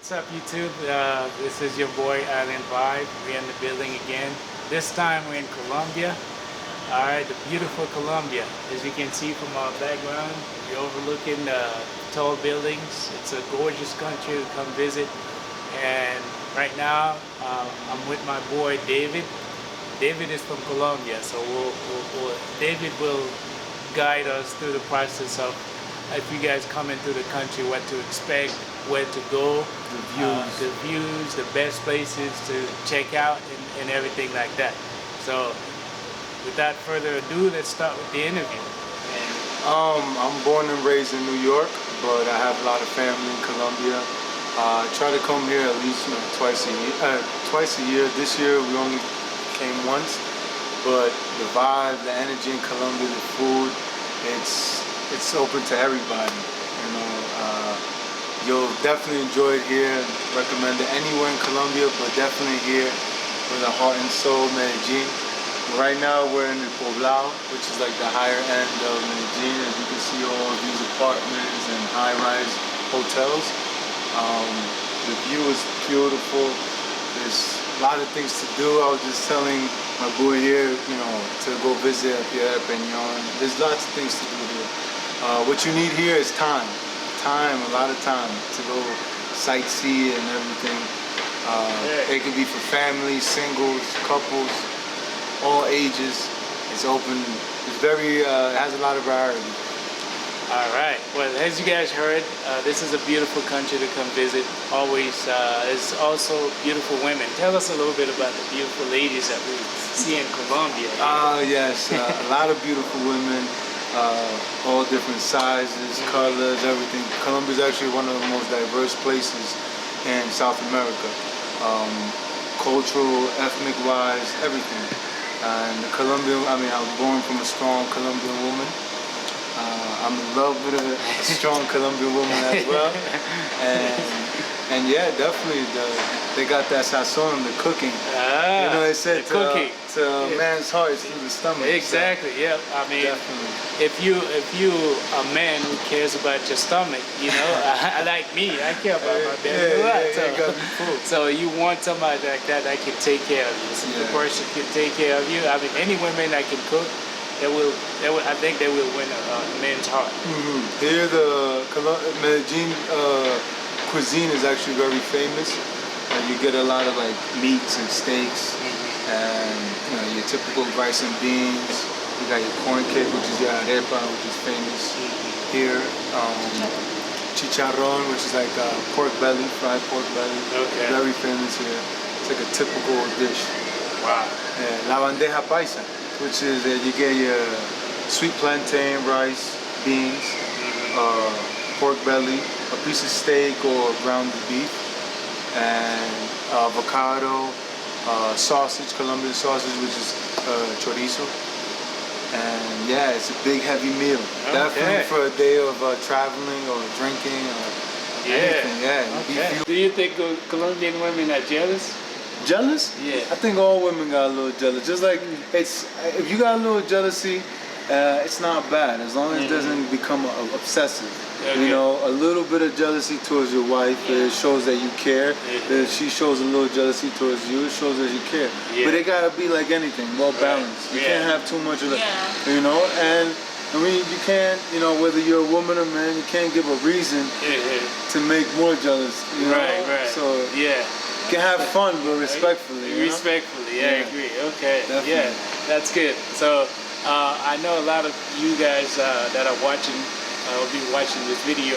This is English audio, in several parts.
What's up, YouTube? This is your boy Island Vibe. We're in the building again. This time we're in Colombia. Alright, the beautiful Colombia. As you can see from our background, we're overlooking tall buildings. It's a gorgeous country to come visit. And right now, I'm with my boy David. David is from Colombia, so David will guide us through the process of, if you guys come into the country, what to expect, where to go, the views, the best places to check out, and everything like that. So, without further ado, let's start with the interview. I'm born and raised in New York, but I have a lot of family in Colombia. I try to come here at least twice a year. This year we only came once, but the vibe, the energy in Colombia, the food, it's open to everybody. You know, you'll definitely enjoy it here. Recommend it anywhere in Colombia, but definitely here with a heart and soul, Medellin. Right now we're in the Poblado, which is like the higher end of Medellin. As you can see, all of these apartments and high-rise hotels. The view is beautiful. There's a lot of things to do. I was just telling my boy here, you know, to go visit Piedra Peñón. There's lots of things to do here. What you need here is time, a lot of time to go sightsee and everything. It can be for families, singles, couples, all ages. It's open. It's very. It has a lot of variety. All right. Well, as you guys heard, this is a beautiful country to come visit. Always, it's also beautiful women. Tell us a little bit about the beautiful ladies that we see in Colombia. Yes, a lot of beautiful women, all different sizes, colors, everything. Colombia is actually one of the most diverse places in South America, cultural, ethnic-wise, everything. And the Colombian, I was born from a strong Colombian woman. I'm in love with a strong Colombian woman as well, and yeah, definitely they got that sazon, the cooking. You know, they said to a man's heart is through the stomach. Exactly. So. Yeah. I mean, definitely. If you a man who cares about your stomach, you know, like me, I care about my belly a lot. So you want somebody like that can take care of you. So the person can take care of you. I mean, any women that can cook. I think they will win a man's heart. Here, the Medellin cuisine is actually very famous. You get a lot of like meats and steaks, and you know, your typical rice and beans. You got your corn cake, which is your arepa, which is famous here. Chicharrón, which is like pork belly, fried pork belly. Okay. Very famous here. It's like a typical dish. Wow. La bandeja paisa, which is you get your sweet plantain, rice, beans, pork belly, a piece of steak or ground beef, and avocado, sausage, Colombian sausage, which is chorizo. And yeah, it's a big heavy meal. Okay. Definitely for a day of traveling or drinking or anything. Yeah. Do you think Colombian women are jealous? Jealous? Yeah. I think all women got a little jealous. Just like if you got a little jealousy, it's not bad as long as it doesn't become obsessive. Okay. You know, a little bit of jealousy towards your wife, it shows that you care. If she shows a little jealousy towards you, it shows that you care. But it gotta be like anything, well balanced. You can't have too much of that. You know, and I mean, you can't, you know, whether you're a woman or man, you can't give a reason to make more jealous. You know? Right. So you can have fun, but respectfully. Respectfully, I agree. Okay, definitely. That's good. So I know a lot of you guys that are watching, will be watching this video.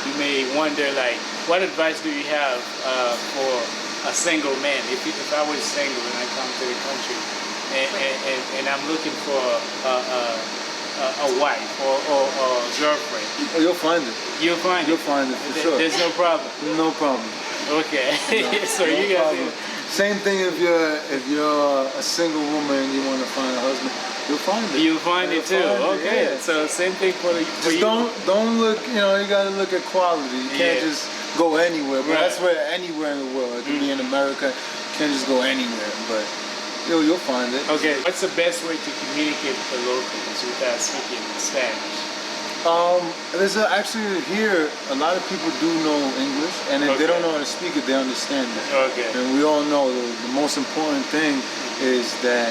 You may wonder, like, what advice do you have for a single man? If I was single and I come to the country and I'm looking for a wife or girlfriend. Oh, you'll find it. You'll find it for sure. There's no problem. No problem. Okay. So you guys. Same thing if you're a single woman and you want to find a husband, you'll find it. You'll find it too. Okay. Yeah. So same thing for you. Don't look. You know, you gotta look at quality. You can't just go anywhere. But that's where anywhere in the world. It could be in America. You can't just go anywhere. But you'll find it. Okay. What's the best way to communicate with the locals without speaking Spanish? Actually here, a lot of people do know English, and if they don't know how to speak it, they understand it. Okay. And we all know the most important thing is that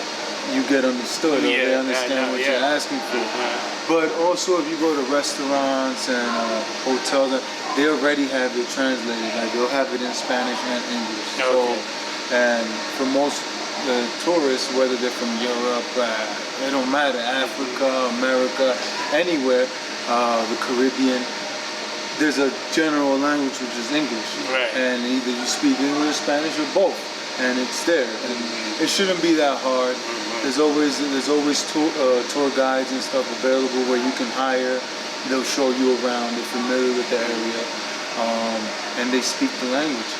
you get understood, or they understand what you're asking for. But also, if you go to restaurants and hotels, they already have it translated. Like they'll have it in Spanish and English. Okay. So, and for most tourists, whether they're from Europe, it don't matter, Africa, America, anywhere, the Caribbean, there's a general language which is English. Right. And either you speak English, Spanish, or both, and it's there. And it shouldn't be that hard. There's always tour guides and stuff available where you can hire. They'll show you around. They're familiar with the area, and they speak the language,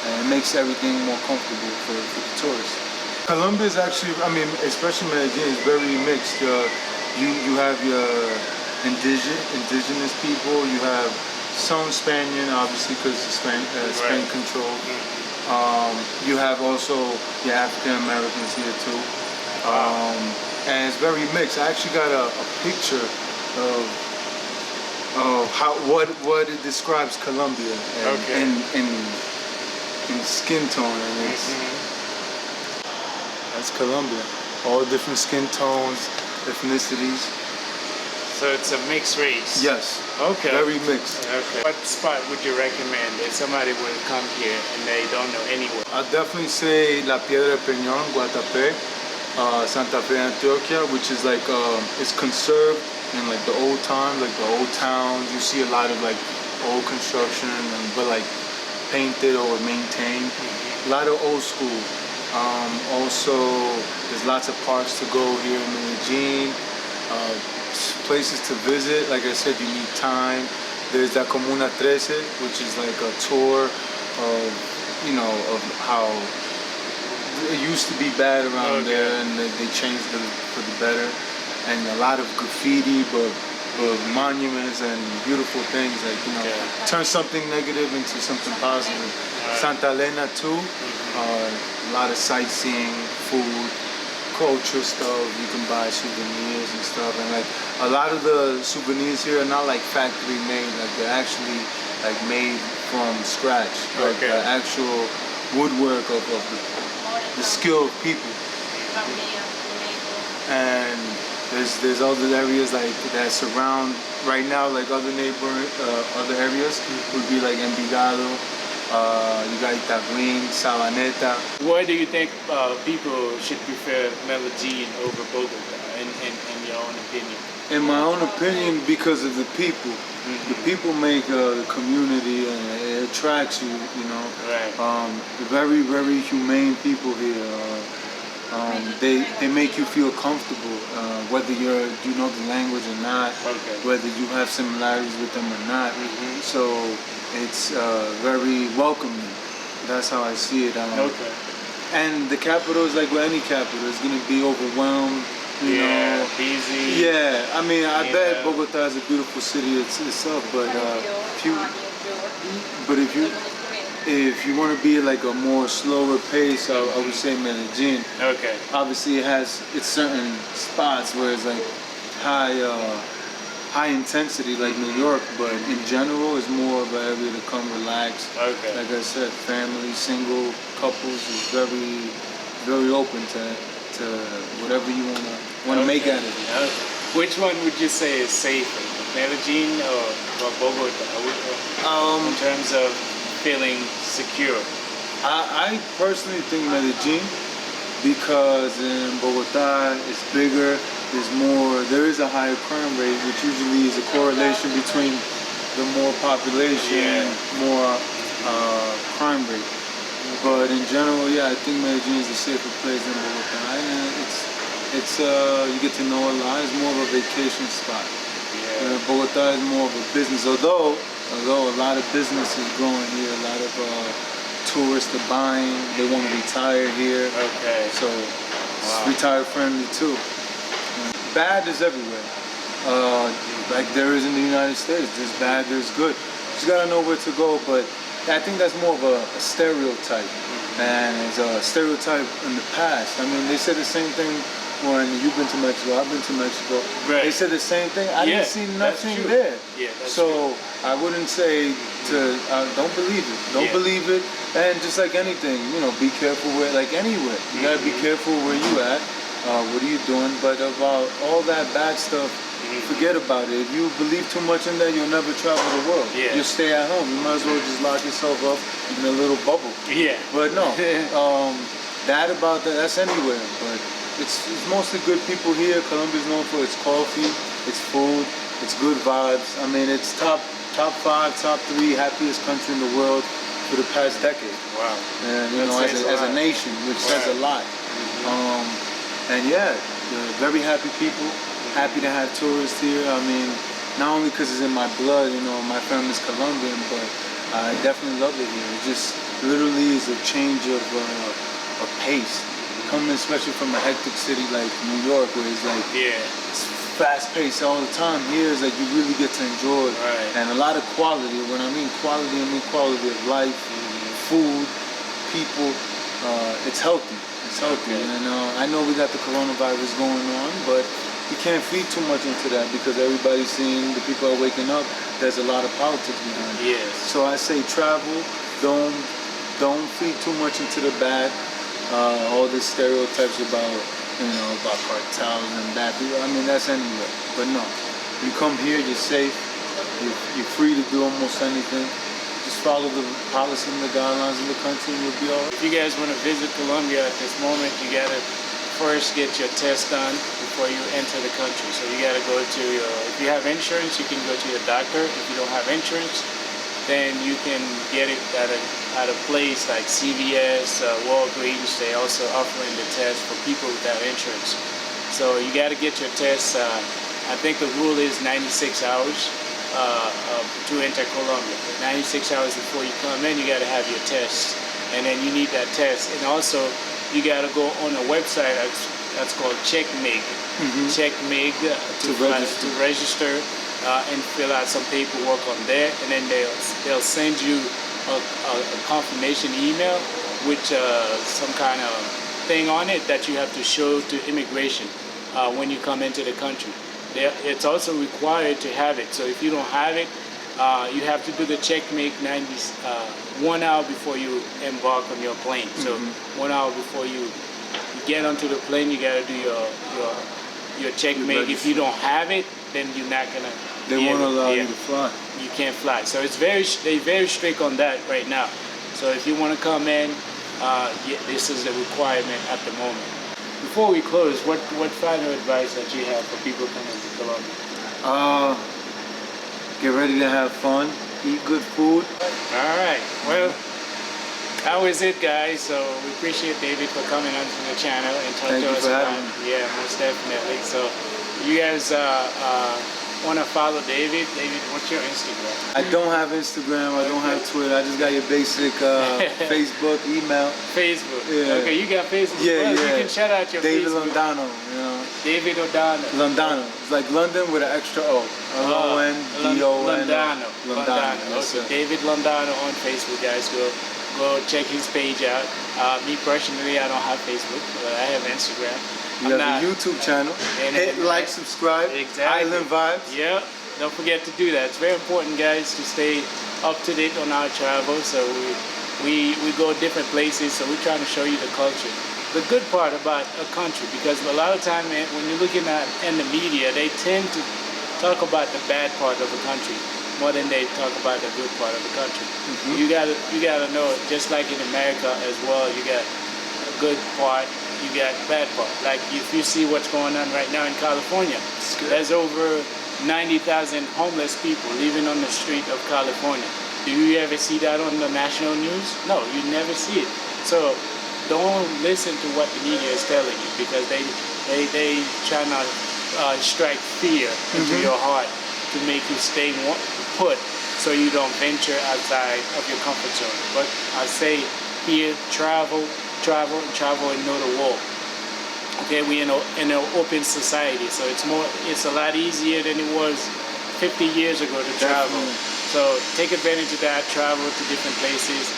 and it makes everything more comfortable for the tourists. Colombia is actually, I mean, especially Medellin, is very mixed. You have your indigenous people. You have some Spaniard, obviously, because Spain controlled. You have also your African Americans here too. And it's very mixed. I actually got a picture of what it describes Colombia in skin tone, and that's Colombia. All different skin tones, ethnicities. So it's a mixed race? Yes. Okay. Very mixed. Okay. What spot would you recommend if somebody would come here and they don't know anywhere? I'd definitely say La Piedra de Peñón, Guatapé, Santa Fe, Antioquia, which is like, it's conserved in like the old times, like the old towns. You see a lot of like old construction, but like painted or maintained. A lot of old school. Also, there's lots of parks to go here in Medellin. Places to visit, like I said, you need time. There's that Comuna 13, which is like a tour of, of how it used to be bad around there, and they changed it for the better. And a lot of graffiti, but monuments and beautiful things, like, turn something negative into something positive. Santa Elena too, a lot of sightseeing, food, culture stuff. You can buy souvenirs and stuff, and like a lot of the souvenirs here are not like factory made, like they're actually like made from scratch, like the actual woodwork of the skill of people. And there's other areas like that surround right now, like other other areas would be like Envigado. You got Itagüí, Sabaneta. Why do you think people should prefer Medellin over Bogotá, in your own opinion? In my own opinion, because of the people. The people make the community, and it attracts you, Right. Very, very humane people here. They make you feel comfortable, whether you know the language or not, whether you have similarities with them or not. So it's very welcoming. That's how I see it. And the capital is like with any capital, it's gonna be overwhelmed. Busy. Yeah, I mean, I bet Bogotá is a beautiful city itself, but if you want to be like a more slower pace, I would say Medellin. Okay. Obviously, it's certain spots where it's like high intensity, like New York, but in general, it's more of an area to come relax. Okay. Like I said, families, single couples is very, very open to whatever you want to make out of it. Okay. Which one would you say is safer, Medellin or Bogotá? In terms of feeling secure? I personally think Medellin, because in Bogotá it's bigger, there is a higher crime rate, which usually is a correlation between the more population and more crime rate. But in general, I think Medellin is a safer place than Bogotá. And you get to know a lot. It's more of a vacation spot. Bogotá is more of a business, although a lot of business is growing here, a lot of tourists are buying, they want to retire here. Okay. So it's retire friendly too. Bad is everywhere. Like there is in the United States. There's bad, there's good. You just gotta know where to go, but I think that's more of a stereotype. And it's a stereotype in the past. I mean, they said the same thing when you've been to Mexico, I've been to Mexico. Right. They said the same thing. I didn't see nothing there. Yeah, that's so I wouldn't say to don't believe it. Don't believe it. And just like anything, be careful where, like anywhere. You gotta be careful where you at. What are you doing? But about all that bad stuff, forget about it. If you believe too much in that, you'll never travel the world. Yeah. You'll stay at home. You might as well just lock yourself up in a little bubble. Yeah. But no, that's anywhere. But it's mostly good people here. Colombia's known for its coffee, its food, its good vibes. I mean, it's top 5, top 3 happiest country in the world for the past decade. Wow. And as a nation, which says a lot. And yeah, very happy people. Happy to have tourists here. I mean, not only because it's in my blood, my family's Colombian, but I definitely love it here. It just literally is a change of pace. Coming especially from a hectic city like New York, where it's like it's fast paced all the time. Here is like you really get to enjoy it. And a lot of quality. When I mean quality of life, food, people. It's healthy. It's healthy. And I know we got the coronavirus going on, but you can't feed too much into that because everybody's seeing, the people are waking up. There's a lot of politics behind it. Yes. So I say travel. Don't feed too much into the bad. All the stereotypes about cartels and bad people. I mean, that's anywhere. But no, you come here, you're safe. You're free to do almost anything. Just follow the policy and the guidelines of the country and you'll be all right. If you guys want to visit Colombia at this moment, you got to first get your test done before you enter the country. So you got to go to if you have insurance, you can go to your doctor. If you don't have insurance, then you can get it at a place like CVS, Walgreens. They also offering the test for people without insurance. So you got to get your test. I think the rule is 96 hours to enter Colombia. 96 hours before you come in, you got to have your test, and then you need that test. And also, you got to go on a website that's called CheckMig. CheckMig to register and fill out some paperwork on there, and then they'll send you a confirmation email with some kind of thing on it that you have to show to immigration when you come into the country. It's also required to have it. So if you don't have it, you have to do the CheckMig 1 hour before you embark on your plane. So 1 hour before you get onto the plane, you got to do your CheckMig. If you don't have it, then you're not gonna. They won't allow you to fly. You can't fly. So they're very strict on that right now. So if you want to come in, this is the requirement at the moment. Before we close, what final advice that you have for people coming to Colombia? Get ready to have fun, eat good food. All right. Well, that was it, guys. So we appreciate David for coming onto the channel and talking to us about. Yeah, most definitely. So you guys want to follow David? David, what's your Instagram? I don't have Instagram. I don't have Twitter. I just got your basic Facebook, email. Facebook. Yeah. Okay, you got Facebook. Yeah, well, yeah. You can shout out your David Facebook. Londano. David Londano. Londano. It's like London with an extra O. Londano. Londano. Okay, David Londano on Facebook, guys. Go check his page out. Me personally, I don't have Facebook, but I have Instagram. You have a YouTube channel. Hit like, subscribe. Exactly. Island Vibes. Yeah. Don't forget to do that. It's very important, guys, to stay up to date on our travel. So we go different places. So we're trying to show you the culture. The good part about a country, because a lot of time when you're looking at in the media, they tend to talk about the bad part of the country more than they talk about the good part of the country. You gotta know, just like in America as well, you got a good part, you got bad part. Like if you see what's going on right now in California, there's over 90,000 homeless people living on the street of California. Do you ever see that on the national news? No, you never see it. So don't listen to what the media is telling you, because they try to strike fear into your heart to make you stay put, so you don't venture outside of your comfort zone. But I say here, travel and know the world. Okay, we're in an open society, so it's a lot easier than it was 50 years ago to travel. So take advantage of that, travel to different places,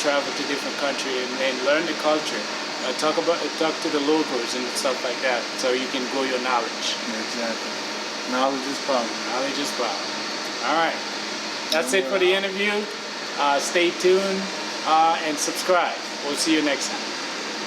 travel to different countries, and learn the culture. talk to the locals and stuff like that, so you can grow your knowledge. Exactly. Knowledge is power. Knowledge is power. All right, that's it for the interview. Stay tuned and subscribe. We'll see you next time.